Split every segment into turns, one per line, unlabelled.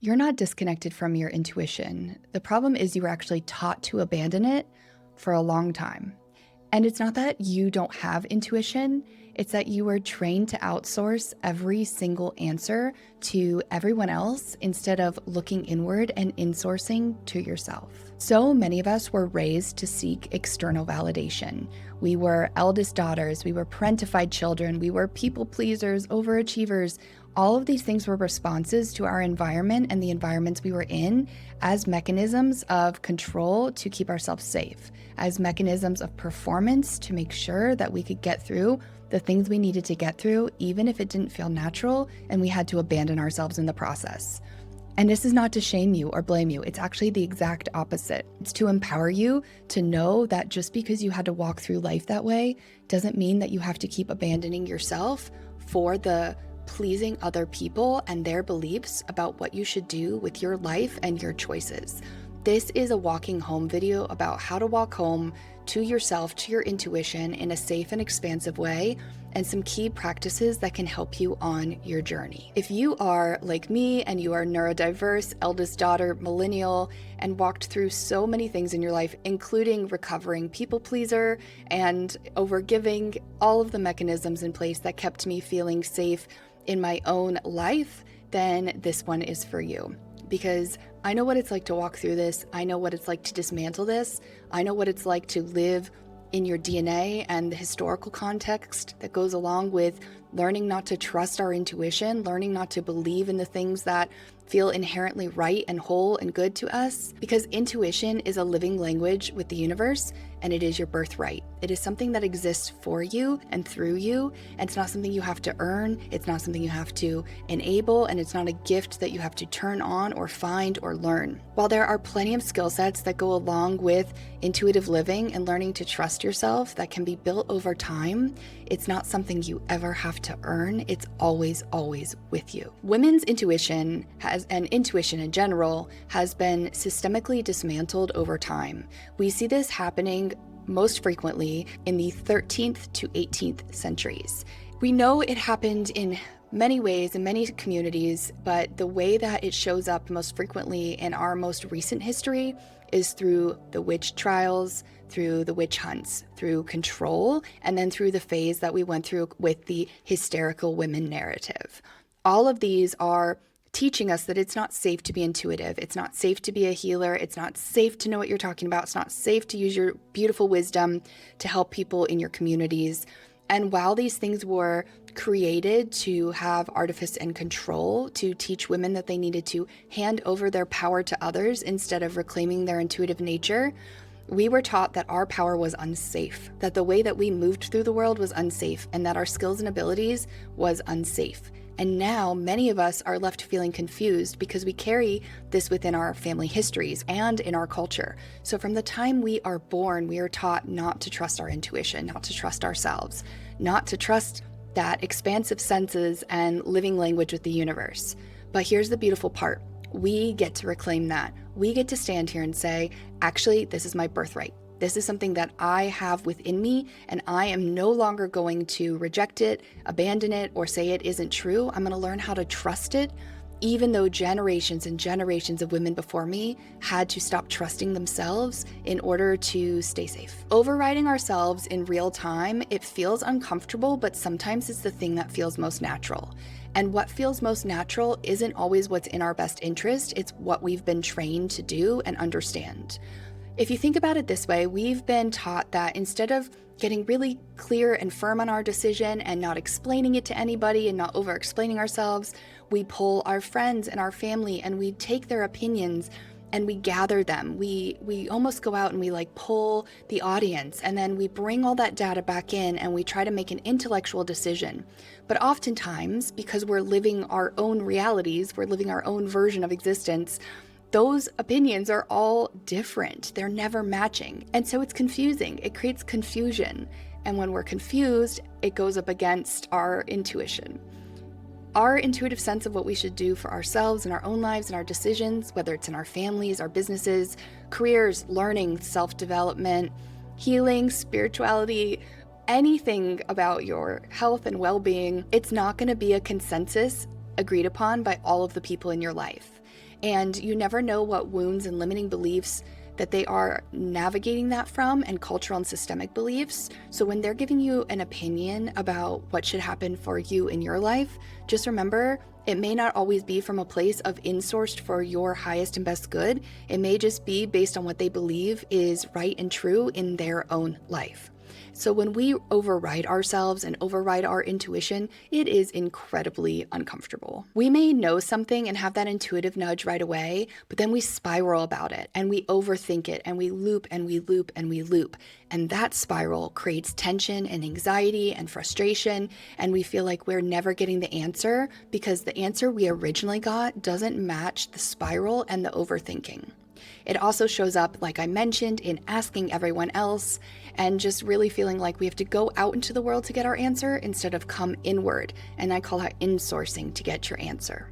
You're not disconnected from your intuition. The problem is you were actually taught to abandon it for a long time. And it's not that you don't have intuition, it's that you were trained to outsource every single answer to everyone else instead of looking inward and insourcing to yourself. So many of us were raised to seek external validation. We were eldest daughters, we were parentified children, we were people pleasers, overachievers. All of these things were responses to our environment and the environments we were in as mechanisms of control to keep ourselves safe, as mechanisms of performance to make sure that we could get through the things we needed to get through, even if it didn't feel natural and we had to abandon ourselves in the process. And this is not to shame you or blame you. It's actually the exact opposite. It's to empower you to know that just because you had to walk through life that way doesn't mean that you have to keep abandoning yourself for the pleasing other people and their beliefs about what you should do with your life and your choices. This is a walking home video about how to walk home to yourself, to your intuition in a safe and expansive way, and some key practices that can help you on your journey. If you are like me and you are neurodiverse, eldest daughter, millennial, and walked through so many things in your life, including recovering people pleaser and overgiving, all of the mechanisms in place that kept me feeling safe in my own life, then this one is for you. Because I know what it's like to walk through this. I know what it's like to dismantle this. I know what it's like to live in your DNA and the historical context that goes along with learning not to trust our intuition, learning not to believe in the things that feel inherently right and whole and good to us. Because intuition is a living language with the universe, and it is your birthright. It is something that exists for you and through you, and it's not something you have to earn, it's not something you have to enable, and it's not a gift that you have to turn on or find or learn. While there are plenty of skill sets that go along with intuitive living and learning to trust yourself that can be built over time, it's not something you ever have to earn. It's always, always with you. Women's intuition and intuition in general has been systemically dismantled over time. We see this happening most frequently in the 13th to 18th centuries. We know it happened in many ways in many communities, but the way that it shows up most frequently in our most recent history is through the witch trials, through the witch hunts, through control, and then through the phase that we went through with the hysterical women narrative. All of these are teaching us that it's not safe to be intuitive. It's not safe to be a healer. It's not safe to know what you're talking about. It's not safe to use your beautiful wisdom to help people in your communities. And while these things were created to have artifice and control, to teach women that they needed to hand over their power to others instead of reclaiming their intuitive nature, we were taught that our power was unsafe, that the way that we moved through the world was unsafe, and that our skills and abilities was unsafe. And now many of us are left feeling confused because we carry this within our family histories and in our culture. So from the time we are born, we are taught not to trust our intuition, not to trust ourselves, not to trust that expansive senses and living language with the universe. But here's the beautiful part. We get to reclaim that. We get to stand here and say, actually, this is my birthright. This is something that I have within me, and I am no longer going to reject it, abandon it, or say it isn't true. I'm going to learn how to trust it, even though generations and generations of women before me had to stop trusting themselves in order to stay safe. Overriding ourselves in real time, it feels uncomfortable, but sometimes it's the thing that feels most natural. And what feels most natural isn't always what's in our best interest. It's what we've been trained to do and understand. If you think about it this way, we've been taught that instead of getting really clear and firm on our decision and not explaining it to anybody and not over-explaining ourselves, we pull our friends and our family and we take their opinions and we gather them. We almost go out and we pull the audience, and then we bring all that data back in and we try to make an intellectual decision. But oftentimes, because we're living our own realities, we're living our own version of existence, those opinions are all different. They're never matching. And so it's confusing. It creates confusion. And when we're confused, it goes up against our intuition. Our intuitive sense of what we should do for ourselves in our own lives and our decisions, whether it's in our families, our businesses, careers, learning, self-development, healing, spirituality, anything about your health and well-being, it's not going to be a consensus agreed upon by all of the people in your life. And you never know what wounds and limiting beliefs that they are navigating that from, and cultural and systemic beliefs. So when they're giving you an opinion about what should happen for you in your life, just remember, it may not always be from a place of insourced for your highest and best good. It may just be based on what they believe is right and true in their own life. So when we override ourselves and override our intuition, it is incredibly uncomfortable. We may know something and have that intuitive nudge right away, but then we spiral about it and we overthink it and we loop and we loop and we loop. And that spiral creates tension and anxiety and frustration, and we feel like we're never getting the answer because the answer we originally got doesn't match the spiral and the overthinking. It also shows up, like I mentioned, in asking everyone else and just really feeling like we have to go out into the world to get our answer instead of come inward. And I call that insourcing to get your answer.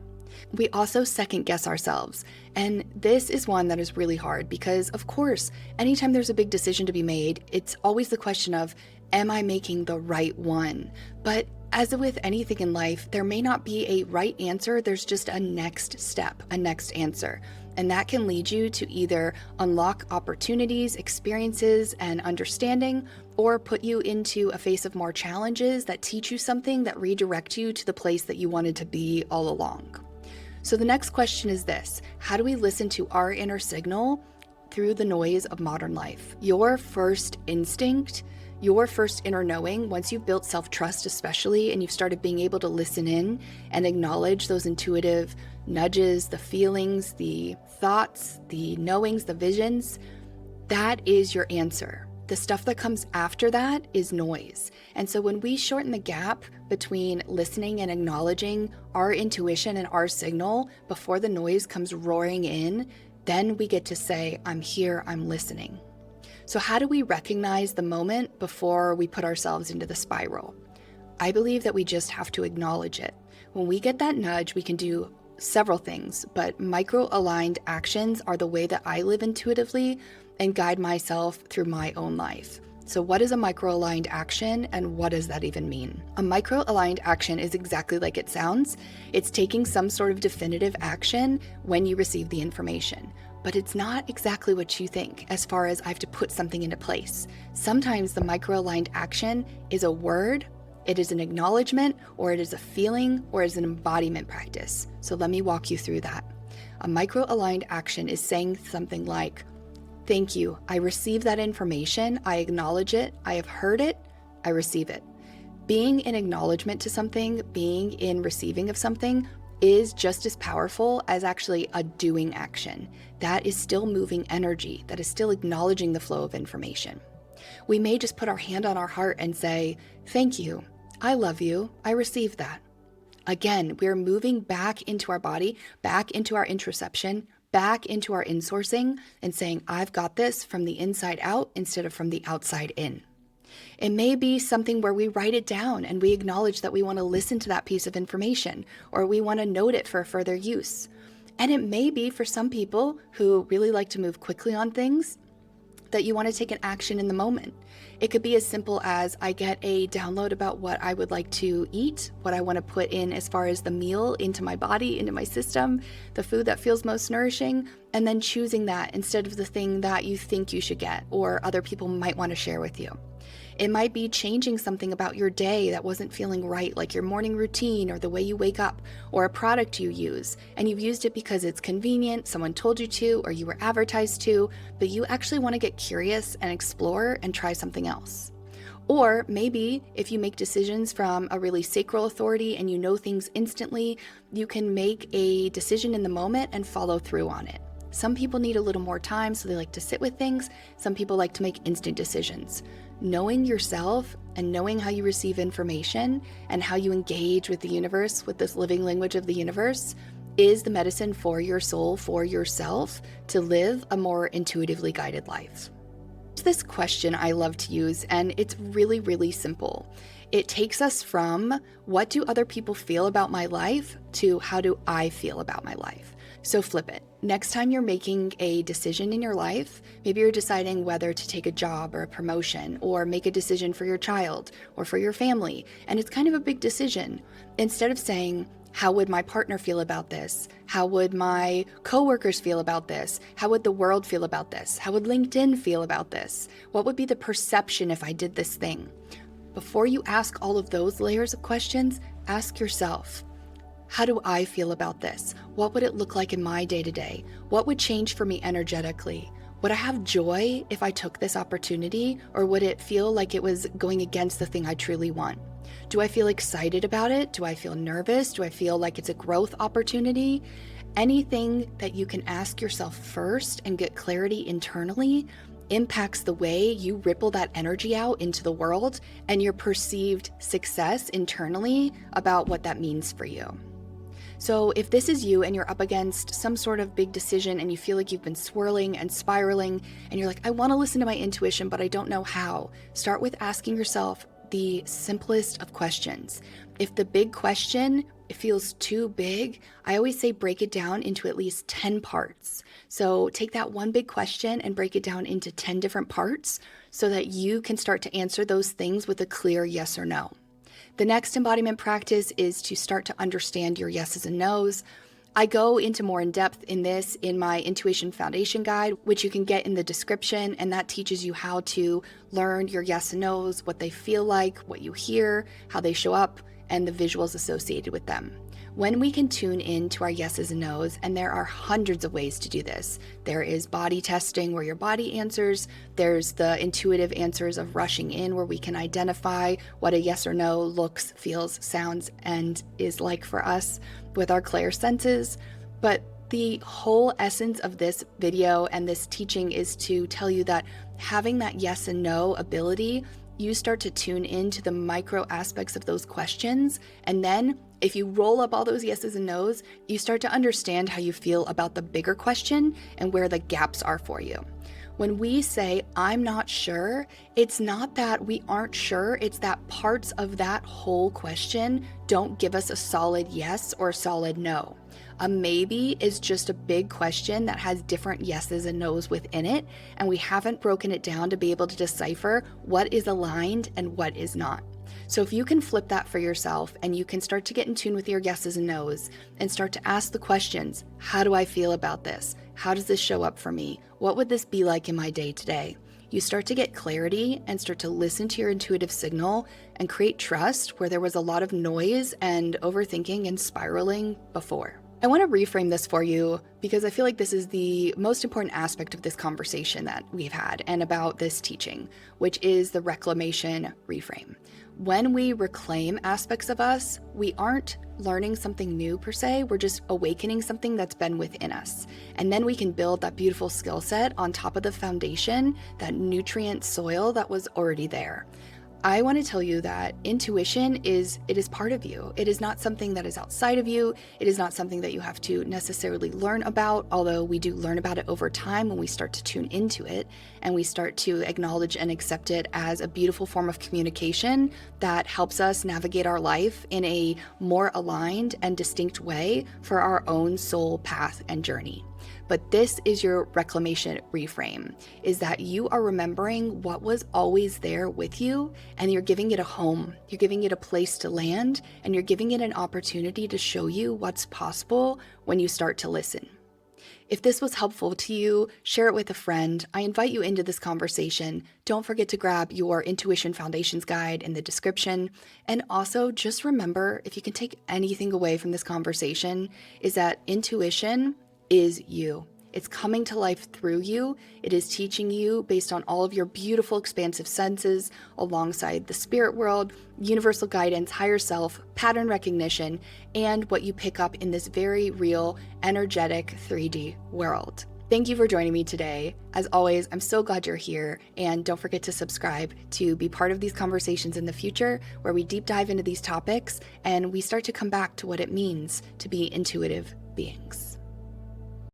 We also second guess ourselves. And this is one that is really hard because, of course, anytime there's a big decision to be made, it's always the question of, am I making the right one? But as with anything in life, there may not be a right answer. There's just a next step, a next answer. And that can lead you to either unlock opportunities, experiences, and understanding, or put you into a phase of more challenges that teach you something that redirect you to the place that you wanted to be all along. So the next question is this: how do we listen to our inner signal through the noise of modern life? Your first instinct, your first inner knowing, once you've built self-trust especially, and you've started being able to listen in and acknowledge those intuitive nudges, the feelings, the thoughts, the knowings, the visions, that is your answer. The stuff that comes after that is noise. And so when we shorten the gap between listening and acknowledging our intuition and our signal before the noise comes roaring in, then we get to say, I'm here, I'm listening. So how do we recognize the moment before we put ourselves into the spiral? I believe that we just have to acknowledge it. When we get that nudge, we can do several things, but micro-aligned actions are the way that I live intuitively and guide myself through my own life. So what is a micro-aligned action, and what does that even mean? A micro-aligned action is exactly like it sounds. It's taking some sort of definitive action when you receive the information. But it's not exactly what you think as far as I have to put something into place. Sometimes the micro-aligned action is a word, it is an acknowledgement, or it is a feeling, or it is an embodiment practice. So let me walk you through that. A micro-aligned action is saying something like, thank you, I receive that information, I acknowledge it, I have heard it, I receive it. Being in acknowledgement to something, being in receiving of something, is just as powerful as actually a doing action. That is still moving energy, that is still acknowledging the flow of information. We may just put our hand on our heart and say, thank you, I love you, I receive that. Again, we're moving back into our body, back into our introception, back into our insourcing, and saying, I've got this from the inside out instead of from the outside in. It may be something where we write it down and we acknowledge that we want to listen to that piece of information, or we want to note it for further use. And it may be for some people who really like to move quickly on things, that you want to take an action in the moment. It could be as simple as I get a download about what I would like to eat, what I want to put in as far as the meal into my body, into my system, the food that feels most nourishing, and then choosing that instead of the thing that you think you should get or other people might want to share with you. It might be changing something about your day that wasn't feeling right, like your morning routine or the way you wake up, or a product you use, and you've used it because it's convenient, someone told you to, or you were advertised to, but you actually want to get curious and explore and try something else. Or maybe if you make decisions from a really sacral authority and you know things instantly, you can make a decision in the moment and follow through on it. Some people need a little more time, so they like to sit with things. Some people like to make instant decisions. Knowing yourself and knowing how you receive information and how you engage with the universe, with this living language of the universe, is the medicine for your soul, for yourself, to live a more intuitively guided life. This question I love to use, and it's really, really simple. It takes us from what do other people feel about my life to how do I feel about my life. So flip it. Next time you're making a decision in your life, maybe you're deciding whether to take a job or a promotion or make a decision for your child or for your family, and it's kind of a big decision. Instead of saying, How would my partner feel about this? How would my coworkers feel about this? How would the world feel about this? How would LinkedIn feel about this? What would be the perception if I did this thing? Before you ask all of those layers of questions, ask yourself, how do I feel about this? What would it look like in my day-to-day? What would change for me energetically? Would I have joy if I took this opportunity, or would it feel like it was going against the thing I truly want? Do I feel excited about it? Do I feel nervous? Do I feel like it's a growth opportunity? Anything that you can ask yourself first and get clarity internally impacts the way you ripple that energy out into the world and your perceived success internally about what that means for you. So if this is you and you're up against some sort of big decision and you feel like you've been swirling and spiraling and you're like, I want to listen to my intuition, but I don't know how, start with asking yourself the simplest of questions. If the big question feels too big, I always say break it down into at least 10 parts. So take that one big question and break it down into 10 different parts so that you can start to answer those things with a clear yes or no. The next embodiment practice is to start to understand your yeses and nos. I go into more in depth in this in my Intuition Foundation Guide, which you can get in the description, and that teaches you how to learn your yes and nos, what they feel like, what you hear, how they show up, and the visuals associated with them. When we can tune in to our yeses and nos, and there are hundreds of ways to do this. There is body testing where your body answers. There's the intuitive answers of rushing in where we can identify what a yes or no looks, feels, sounds, and is like for us with our clair senses. But the whole essence of this video and this teaching is to tell you that having that yes and no ability, you start to tune into the micro aspects of those questions. And then if you roll up all those yeses and nos, you start to understand how you feel about the bigger question and where the gaps are for you. When we say, I'm not sure, it's not that we aren't sure, it's that parts of that whole question don't give us a solid yes or a solid no. A maybe is just a big question that has different yeses and nos within it, and we haven't broken it down to be able to decipher what is aligned and what is not. So if you can flip that for yourself and you can start to get in tune with your yeses and nos and start to ask the questions, how do I feel about this? How does this show up for me? What would this be like in my day to day? You start to get clarity and start to listen to your intuitive signal and create trust where there was a lot of noise and overthinking and spiraling before. I want to reframe this for you because I feel like this is the most important aspect of this conversation that we've had and about this teaching, which is the reclamation reframe. When we reclaim aspects of us, we aren't learning something new per se, we're just awakening something that's been within us. And then we can build that beautiful skill set on top of the foundation, that nutrient soil that was already there. I want to tell you that intuition is part of you. It is not something that is outside of you. It is not something that you have to necessarily learn about, although we do learn about it over time when we start to tune into it and we start to acknowledge and accept it as a beautiful form of communication that helps us navigate our life in a more aligned and distinct way for our own soul path and journey. But this is your reclamation reframe, is that you are remembering what was always there with you and you're giving it a home, you're giving it a place to land, and you're giving it an opportunity to show you what's possible when you start to listen. If this was helpful to you, share it with a friend. I invite you into this conversation. Don't forget to grab your Intuition Foundations guide in the description. And also just remember, if you can take anything away from this conversation, is that intuition is you. It's coming to life through you. It is teaching you based on all of your beautiful, expansive senses alongside the spirit world, universal guidance, higher self, pattern recognition, and what you pick up in this very real, energetic 3D world. Thank you for joining me today. As always, I'm so glad you're here, and don't forget to subscribe to be part of these conversations in the future where we deep dive into these topics and we start to come back to what it means to be intuitive beings.